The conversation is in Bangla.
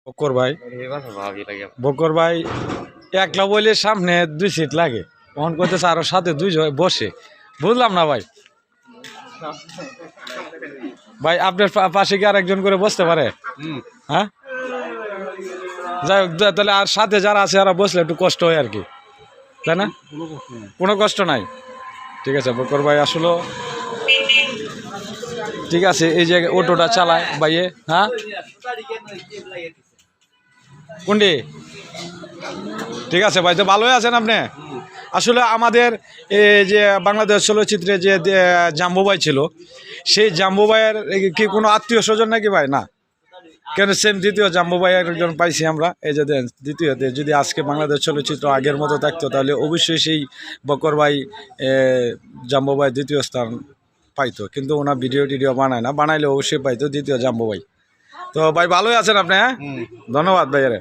বকর ভাই বকর ভাই একলা বলে সামনে 2 সিট লাগে তখন কইতেছে আরো সাথে 2 জন বসে বুঝলাম না ভাই ভাই আপনার পাশে কি আরেকজন করে বসতে পারে হ্যাঁ যাই হোক তাহলে আর সাথে যারা আছে যারা বসলে একটু কষ্ট হয় আর কি তাই না কোনো কষ্ট নাই ঠিক আছে বকর ভাই আসলে ঠিক আছে এই যে অটোটা চালায় ভাইয়ে হ্যাঁ কোনটি ঠিক আছে ভাই তো ভালোই আছেন আপনি আসলে আমাদের এই যে বাংলাদেশ চলচ্চিত্রে যে জাম্বু ভাই ছিল সেই জাম্বু ভাইয়ের কি কোনো আত্মীয় স্বজন নাকি ভাই না কেন সেম দ্বিতীয় জাম্বু ভাই একজন পাইছি আমরা এই যে দ্বিতীয়তে যদি আজকে বাংলাদেশ চলচ্চিত্র আগের মতো থাকতো তাহলে অবশ্যই সেই বকর ভাই জাম্বু ভাই দ্বিতীয় স্থান পাইতো কিন্তু ওনার ভিডিও টিডিও বানায় না বানাইলে অবশ্যই পাইতো দ্বিতীয় জাম্বু ভাই তো ভাই ভালোই আছেন আপনি হ্যাঁ ধন্যবাদ ভাইয়ারে